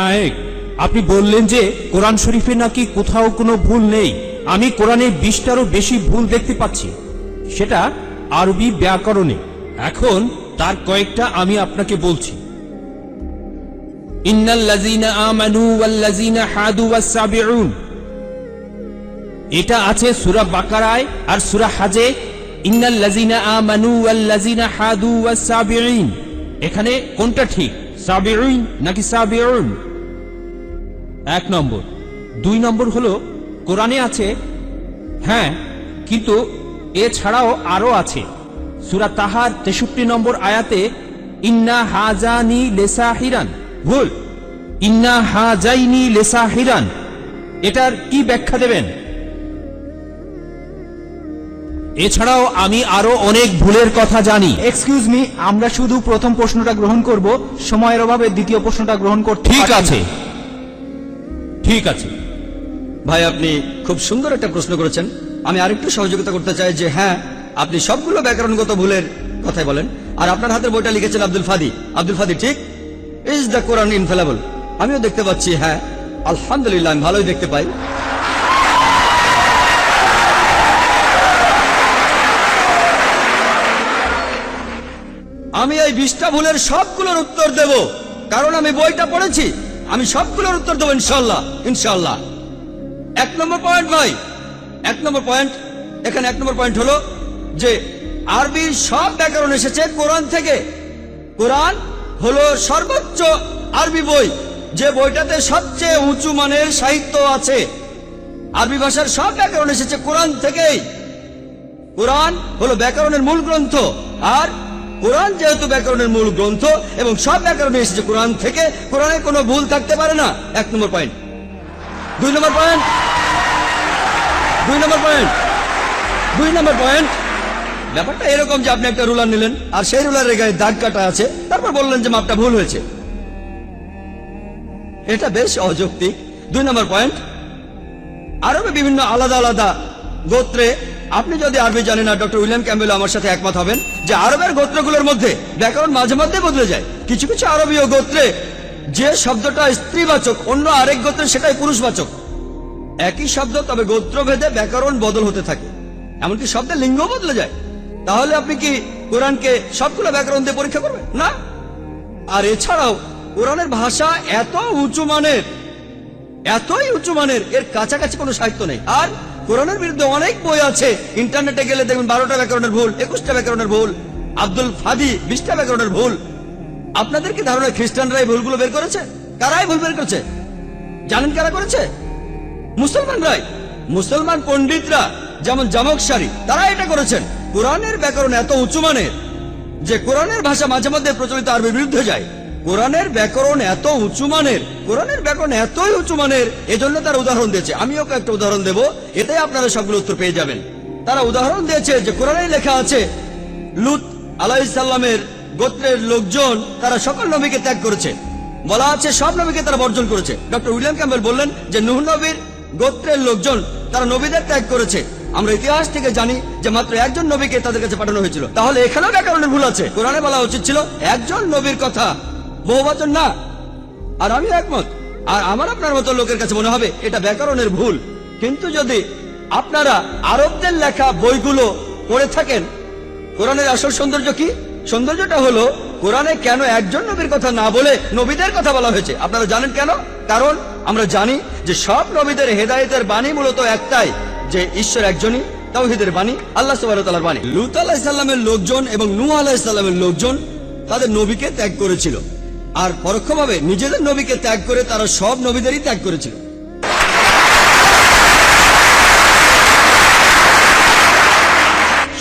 নায়েক, আপনি বললেন যে কোরআন শরীফে নাকি কোথাও কোনো ভুল নেই। আমি কোরআনে 20টারও বেশি ভুল দেখতে পাচ্ছি, সেটা আরবি ব্যাকরণে। এখন তার কয়েকটা আমি আপনাকে বলছি। ইন্নাল্লাযীনা আমানু ওয়াল্লাযীনা হাদু ওয়াস-সাবিউন, এটা আছে সূরা বাকারায় আর সূরা হাজে। ইন্নাল্লাযীনা আমানু ওয়াল্লাযীনা হাদু ওয়াস-সাবিউন, এখানে কোনটা ঠিক, সাবিউন নাকি সাবিউন? 1 নম্বর। 2 নম্বর হলো কোরআনে আছে, হ্যাঁ, কিন্তু এছাড়াও আরো আছে। সূরা তাহার 63 নম্বর আয়াতে ইন্না হাজানি লেসাহিরান, ভুল, ইন্না হাজাইনি লেসাহিরান। এটার কি ব্যাখ্যা দেবেন? এছাড়াও আমি আরো অনেক ভুলের কথা জানি। এক্সকিউজ মি, আমরা শুধু প্রথম প্রশ্নটা গ্রহণ করব, সময়ের অভাবে দ্বিতীয় প্রশ্নটা গ্রহণ করতে ঠিক পারছি আছে, না। ঠিক আছে। ভাই, আপনি খুব সুন্দর একটা প্রশ্ন করেছেন। আমি আরেকটু সহযোগিতা করতে চাই যে হ্যাঁ, আপনি সবগুলো ব্যাকরণগত ভুলের কথাই বলেন, আর আপনার হাতের বইটা লিখেছেন আব্দুল ফাদি। আব্দুল ফাদি ঠিক, ইজ দ্য কোরআন ইনফেলেবল। আমিও দেখতে পাচ্ছি, হ্যাঁ আলহামদুলিল্লাহ, আমি ভালোই দেখতে পাই। আমি এই 20টা ভুলের সবগুলোর উত্তর দেব, কারণ আমি বইটা পড়েছি। আমি সবগুলোর উত্তর দেবো ইনশাল্লাহ, ইনশাল্লাহ। 1 নম্বর পয়েন্ট ভাই, 1 নম্বর পয়েন্ট, এখানে 1 নম্বর পয়েন্ট হলো যে আরবির সব ব্যাকরণ এসেছে কোরআন থেকে। কোরআন হলো সর্বোচ্চ আরবি বই, যে বইটাতে সবচেয়ে উঁচু মানের সাহিত্য আছে। আরবি ভাষার সব ব্যাকরণ এসেছে কোরআন থেকেই। কোরআন হলো ব্যাকরণের মূল গ্রন্থ, আর কোরআন যেহেতু ব্যাকরণের মূল গ্রন্থ এবং সব ব্যাকরণ এসেছে কোরআন থেকে, কোরআনে কোনো ভুল থাকতে পারে না। 1 নম্বর পয়েন্ট। 2 নম্বর পয়েন্ট, 2 নম্বর পয়েন্ট, 2 নম্বর পয়েন্ট। ব্যাপারটা এরকম যে আপনি একটা রুলার নিলেন, আর সেই রুলারের গায়ে দাগ কাটা আছে, তারপর বললেন যে মাপটা ভুল হয়েছে। এটা বেশ অযৌক্তিক। 2 নম্বর পয়েন্ট, আরবে বিভিন্ন আলাদা আলাদা গোত্রে, আপনি যদি আরবি জানেন, আর ডক্টর উইলিয়াম ক্যাম্বেল আমার সাথে একমত হবেন যে আরবের গোত্রগুলোর মধ্যে ব্যাকরণ মাঝে মধ্যে বদলে যায়। কিছু কিছু আরবীয় গোত্রে যে শব্দটা স্ত্রীবাচক, অন্য আরেক গোত্রে সেটাই পুরুষবাচক। একই শব্দ, তবে গোত্রভেদে ব্যাকরণ বদল হতে থাকে, এমনকি শব্দের লিঙ্গ বদলে যায়। তাহলে আপনি কি কোরআনকে সবগুলো ব্যাকরণ দিয়ে পরীক্ষা করবেন? না। আর এছাড়াও কোরআনের ভাষা এত উঁচু মানের, এতই উঁচু মানের, এর কাছাকাছি কোনো সাহিত্য নেই। আর কোরআনের বিরুদ্ধে অনেক বই আছে, ইন্টারনেটে গেলে দেখবেন 12টা ব্যাকরণের ভুল, 21টা ব্যাকরণের ভুল, আব্দুল ফাদি 20টা ব্যাকরণের ভুল। আপনাদের কি ধারণা খ্রিস্টানরা এই ভুলগুলো বের করেছে? কারাই ভুল বের করেছে জানেন? কারা করেছে? মুসলমানরাই। মুসলমান পণ্ডিতরা, যেমন জামকশারি, তারা এটা করেছেন। কোরআনের ব্যাকরণ এত উঁচু মানের যে কোরআনের ভাষা মাঝে মধ্যে প্রচলিত আরবির বিরুদ্ধে যায়। কোরআনের ব্যাকরণ এত উঁচু মানের, কোরআনের ব্যাকরণ এতই উঁচু মানের, এজন্য তার উদাহরণ দিয়েছে। আমিও একটা উদাহরণ দেব, এতে আপনারা সবগুলো উত্তর পেয়ে যাবেন। তারা উদাহরণ দিয়েছে যে কোরআনে লেখা আছে লূত আলাইহিস সালামের গোত্রের লোকজন, তারা সকল নবীকে ত্যাগ করেছে। বলা আছে সব নবীকে তারা বর্জন করেছে। ডক্টর উইলিয়াম ক্যাম্বেল বললেন যে নূহ নবীর গোত্রের লোকজন, তারা নবীদের ত্যাগ করেছে। আমরা ইতিহাস থেকে জানি যে মাত্র একজন নবীকে তাদের কাছে পাঠানো হয়েছিল। তাহলে এখানেও ব্যাকরণের ভুল আছে। কোরআনে বলা উচিত ছিল একজন নবীর কথা, বহুবচন না। আর আমি একমত, আর আমার আপনার মতো লোকের কাছে মনে হবে এটা ব্যাকরণের ভুল। কিন্তু যদি আপনারা আরবদের লেখা বইগুলো পড়ে থাকেন, কোরআনের আসল সৌন্দর্য কি? সৌন্দর্যটা হলো কোরআনে কেন একজন নবীর কথা না বলে নবীদের কথা বলা হয়েছে। আপনারা জানেন কেন? কারণ আমরা জানি যে সব নবীদের হেদায়েতের বাণী মূলত একটাই, যে ঈশ্বর একজনই, তাওহীদের বাণী, আল্লাহ সুবহানাহু ওয়া তাআলার বাণী। লূত আলাইহিস সালামের লোকজন এবং নূহ আলাইহিস সালামের লোকজন তাদের নবীকে ত্যাগ করেছিল, আর পরোক্ষভাবে নিজেদের নবীকে ত্যাগ করে তারা সব নবীদেরই ত্যাগ করেছিল।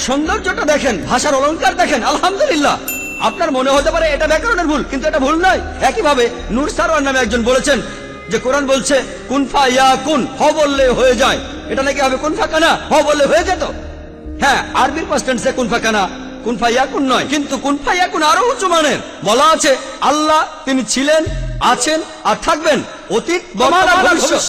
সৌন্দর্যটা দেখেন, ভাষার অলংকার দেখেন, আলহামদুলিল্লাহ। আপনার মনে হতে পারে এটা ব্যাকরণের ভুল, কিন্তু এটা ভুল নয়। একইভাবে নূর সারওয়ার নামে একজন বলেছেন যে কোরআন বলছে কুন ফায়াকুন, হ বললে হয়ে যায়। এটা নাকি হবে কুন ফাকানা, হ বললে হয়ে যেত। হ্যাঁ, আরবির পাস্ট টেন্সে কুন ফাকানা, কুন ফায়াকুন নয়, কিন্তু কুন ফায়াকুন আরো উঁচু মানের। বলা আছে আল্লাহ তিনি ছিলেন, আছেন আর থাকবেন, অতীত, বর্তমান আর ভবিষ্যৎ।